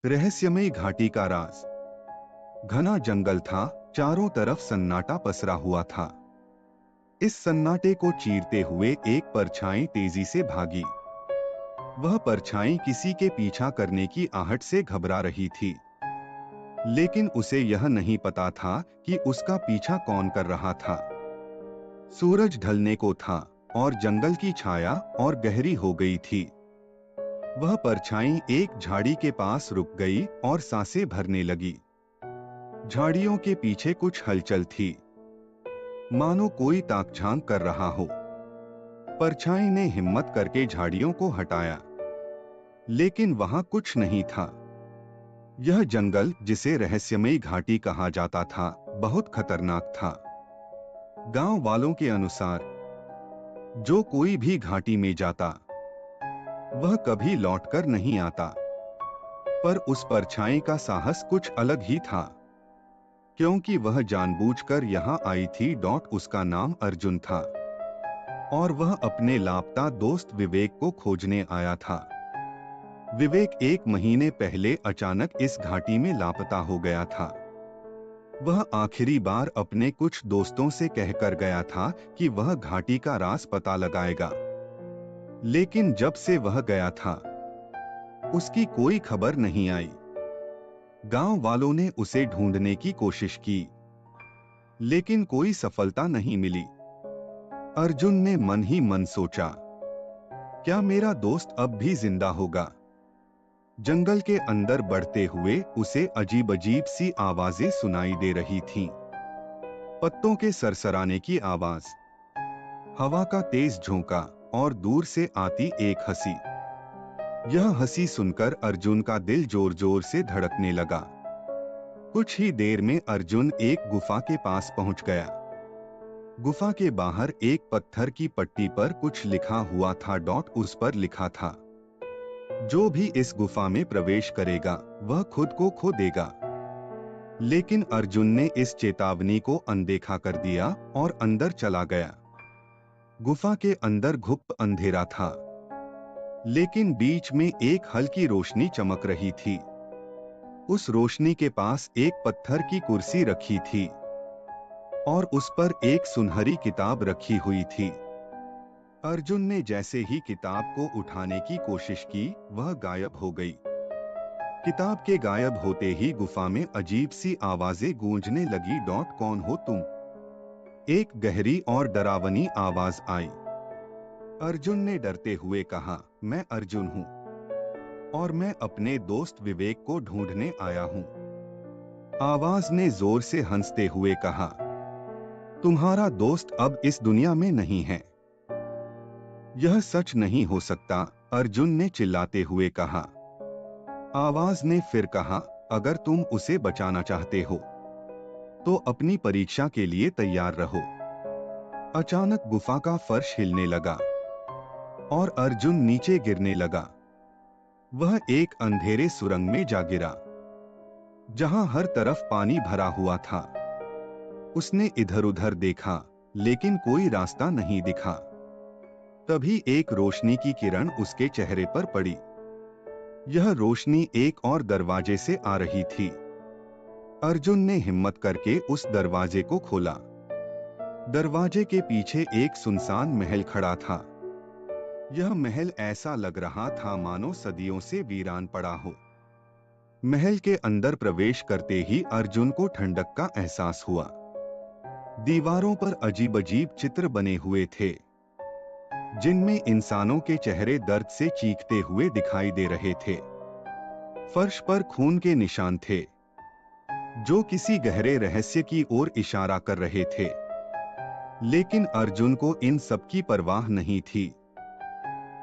रहस्यमयी घाटी का राज। घना जंगल था, चारों तरफ सन्नाटा पसरा हुआ था। इस सन्नाटे को चीरते हुए एक परछाई तेजी से भागी। वह परछाई किसी के पीछा करने की आहट से घबरा रही थी, लेकिन उसे यह नहीं पता था कि उसका पीछा कौन कर रहा था। सूरज ढलने को था और जंगल की छाया और गहरी हो गई थी। वह परछाई एक झाड़ी के पास रुक गई और सांसें भरने लगी। झाड़ियों के पीछे कुछ हलचल थी, मानो कोई ताकझांक कर रहा हो। परछाई ने हिम्मत करके झाड़ियों को हटाया, लेकिन वहां कुछ नहीं था। यह जंगल, जिसे रहस्यमयी घाटी कहा जाता था, बहुत खतरनाक था। गांव वालों के अनुसार जो कोई भी घाटी में जाता वह कभी लौटकर नहीं आता। पर उस परछाई का साहस कुछ अलग ही था, क्योंकि वह जानबूझकर यहाँ आई थी। उसका नाम अर्जुन था और वह अपने लापता दोस्त विवेक को खोजने आया था। विवेक 1 महीने पहले अचानक इस घाटी में लापता हो गया था। वह आखिरी बार अपने कुछ दोस्तों से कहकर गया था कि वह घाटी का राज पता लगाएगा, लेकिन जब से वह गया था उसकी कोई खबर नहीं आई। गांव वालों ने उसे ढूंढने की कोशिश की, लेकिन कोई सफलता नहीं मिली। अर्जुन ने मन ही मन सोचा, क्या मेरा दोस्त अब भी जिंदा होगा? जंगल के अंदर बढ़ते हुए उसे अजीब अजीब सी आवाजें सुनाई दे रही थीं। पत्तों के सरसराने की आवाज, हवा का तेज झोंका और दूर से आती एक हंसी। यह हंसी सुनकर अर्जुन का दिल जोर जोर से धड़कने लगा। कुछ ही देर में अर्जुन एक गुफा के पास पहुंच गया। गुफा के बाहर एक पत्थर की पट्टी पर कुछ लिखा हुआ था। उस पर लिखा था, जो भी इस गुफा में प्रवेश करेगा वह खुद को खो देगा। लेकिन अर्जुन ने इस चेतावनी को अनदेखा कर दिया और अंदर चला गया। गुफा के अंदर घुप अंधेरा था, लेकिन बीच में एक हल्की रोशनी चमक रही थी। उस रोशनी के पास एक पत्थर की कुर्सी रखी थी और उस पर एक सुनहरी किताब रखी हुई थी। अर्जुन ने जैसे ही किताब को उठाने की कोशिश की, वह गायब हो गई। किताब के गायब होते ही गुफा में अजीब सी आवाजें गूंजने लगी। कौन हो तुम? एक गहरी और डरावनी आवाज आई। अर्जुन ने डरते हुए कहा, मैं अर्जुन हूँ और मैं अपने दोस्त विवेक को ढूंढने आया हूँ। आवाज ने जोर से हंसते हुए कहा, तुम्हारा दोस्त अब इस दुनिया में नहीं है। यह सच नहीं हो सकता, अर्जुन ने चिल्लाते हुए कहा। आवाज ने फिर कहा, अगर तुम उसे बचाना चाहते हो तो अपनी परीक्षा के लिए तैयार रहो। अचानक गुफा का फर्श हिलने लगा और अर्जुन नीचे गिरने लगा। वह एक अंधेरे सुरंग में जा गिरा, जहां हर तरफ पानी भरा हुआ था। उसने इधर उधर देखा, लेकिन कोई रास्ता नहीं दिखा। तभी एक रोशनी की किरण उसके चेहरे पर पड़ी। यह रोशनी एक और दरवाजे से आ रही थी। अर्जुन ने हिम्मत करके उस दरवाजे को खोला। दरवाजे के पीछे एक सुनसान महल खड़ा था। यह महल ऐसा लग रहा था मानो सदियों से वीरान पड़ा हो। महल के अंदर प्रवेश करते ही अर्जुन को ठंडक का एहसास हुआ। दीवारों पर अजीब अजीब चित्र बने हुए थे, जिनमें इंसानों के चेहरे दर्द से चीखते हुए दिखाई दे रहे थे। फर्श पर खून के निशान थे, जो किसी गहरे रहस्य की ओर इशारा कर रहे थे। लेकिन अर्जुन को इन सब की परवाह नहीं थी।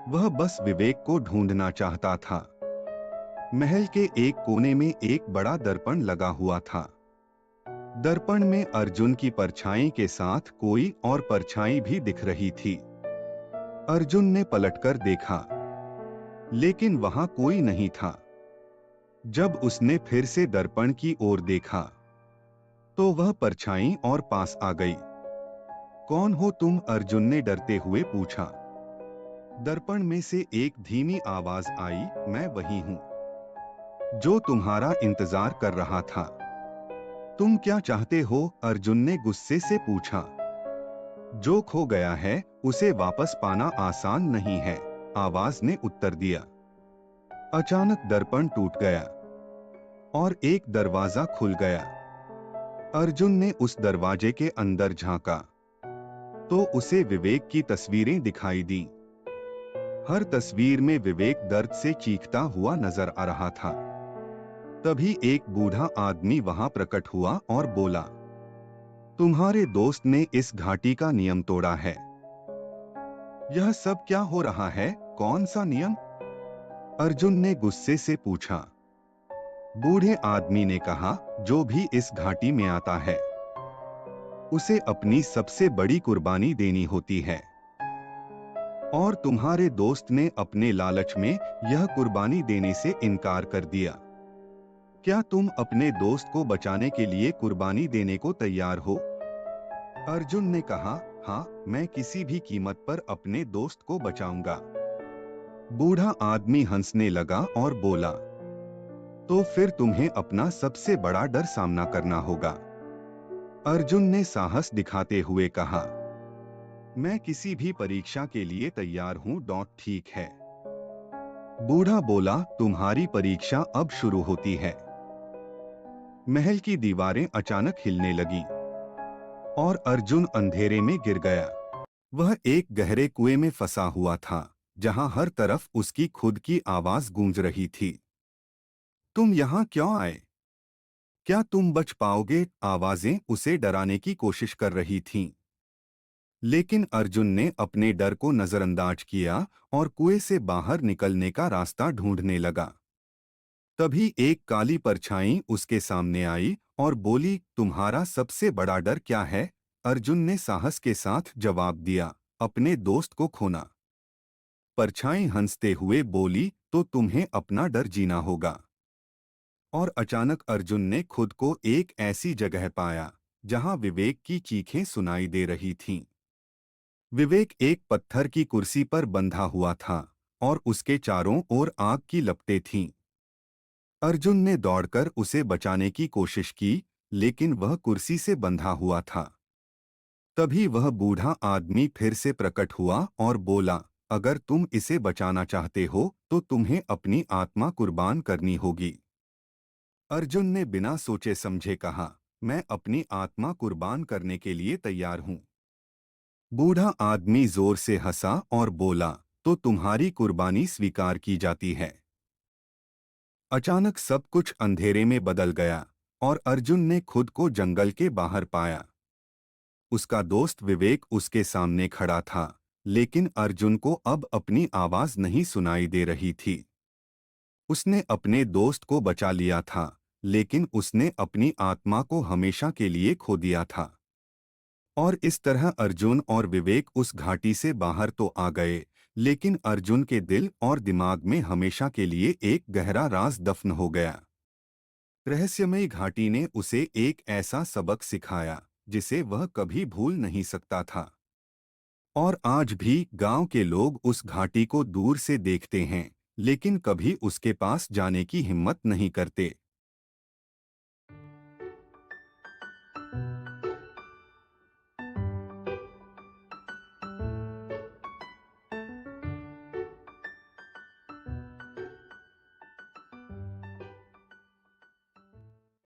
वह बस विवेक को ढूंढना चाहता था। महल के एक कोने में एक बड़ा दर्पण लगा हुआ था। दर्पण में अर्जुन की परछाई के साथ कोई और परछाई भी दिख रही थी। अर्जुन ने पलटकर देखा, लेकिन वहां कोई नहीं था। जब उसने फिर से दर्पण की ओर देखा, तो वह परछाई और पास आ गई। कौन हो तुम? अर्जुन ने डरते हुए पूछा। दर्पण में से एक धीमी आवाज आई, मैं वही हूं। जो तुम्हारा इंतजार कर रहा था। तुम क्या चाहते हो? अर्जुन ने गुस्से से पूछा। जो खो गया है उसे वापस पाना आसान नहीं है, आवाज ने उत्तर दिया। अचानक दर्पण टूट गया और एक दरवाजा खुल गया। अर्जुन ने उस दरवाजे के अंदर झांका तो उसे विवेक की तस्वीरें दिखाई दी। हर तस्वीर में विवेक दर्द से चीखता हुआ नजर आ रहा था। तभी एक बूढ़ा आदमी वहां प्रकट हुआ और बोला, तुम्हारे दोस्त ने इस घाटी का नियम तोड़ा है। यह सब क्या हो रहा है? कौन सा नियम? अर्जुन ने गुस्से से पूछा। बूढ़े आदमी ने कहा, जो भी इस घाटी में आता है उसे अपनी सबसे बड़ी कुर्बानी देनी होती है, और तुम्हारे दोस्त ने अपने लालच में यह कुर्बानी देने से इनकार कर दिया। क्या तुम अपने दोस्त को बचाने के लिए कुर्बानी देने को तैयार हो? अर्जुन ने कहा, हाँ, मैं किसी भी कीमत पर अपने दोस्त को बचाऊंगा। बूढ़ा आदमी हंसने लगा और बोला, तो फिर तुम्हें अपना सबसे बड़ा डर सामना करना होगा। अर्जुन ने साहस दिखाते हुए कहा, मैं किसी भी परीक्षा के लिए तैयार हूँ। ठीक है। बूढ़ा बोला, तुम्हारी परीक्षा अब शुरू होती है। महल की दीवारें अचानक हिलने लगी और अर्जुन अंधेरे में गिर गया। वह एक गहरे कुएं में फंसा हुआ था, जहां हर तरफ उसकी खुद की आवाज गूंज रही थी। तुम यहाँ क्यों आए? क्या तुम बच पाओगे? आवाजें उसे डराने की कोशिश कर रही थीं। लेकिन अर्जुन ने अपने डर को नजरअंदाज किया और कुएं से बाहर निकलने का रास्ता ढूंढने लगा। तभी एक काली परछाई उसके सामने आई और बोली, तुम्हारा सबसे बड़ा डर क्या है? अर्जुन ने साहस के साथ जवाब दिया, अपने दोस्त को खोना। परछाई हंसते हुए बोली, तो तुम्हें अपना डर जीना होगा। और अचानक अर्जुन ने खुद को एक ऐसी जगह पाया जहां विवेक की चीखें सुनाई दे रही थीं। विवेक एक पत्थर की कुर्सी पर बंधा हुआ था और उसके चारों ओर आग की लपटें थीं। अर्जुन ने दौड़कर उसे बचाने की कोशिश की, लेकिन वह कुर्सी से बंधा हुआ था। तभी वह बूढ़ा आदमी फिर से प्रकट हुआ और बोला, अगर तुम इसे बचाना चाहते हो तो तुम्हें अपनी आत्मा कुर्बान करनी होगी। अर्जुन ने बिना सोचे समझे कहा, मैं अपनी आत्मा कुर्बान करने के लिए तैयार हूं। बूढ़ा आदमी जोर से हंसा और बोला, तो तुम्हारी कुर्बानी स्वीकार की जाती है। अचानक सब कुछ अंधेरे में बदल गया और अर्जुन ने खुद को जंगल के बाहर पाया। उसका दोस्त विवेक उसके सामने खड़ा था, लेकिन अर्जुन को अब अपनी आवाज नहीं सुनाई दे रही थी। उसने अपने दोस्त को बचा लिया था, लेकिन उसने अपनी आत्मा को हमेशा के लिए खो दिया था। और इस तरह अर्जुन और विवेक उस घाटी से बाहर तो आ गए, लेकिन अर्जुन के दिल और दिमाग में हमेशा के लिए एक गहरा राज दफन हो गया। रहस्यमयी घाटी ने उसे एक ऐसा सबक सिखाया जिसे वह कभी भूल नहीं सकता था। और आज भी गांव के लोग उस घाटी को दूर से देखते हैं, लेकिन कभी उसके पास जाने की हिम्मत नहीं करते।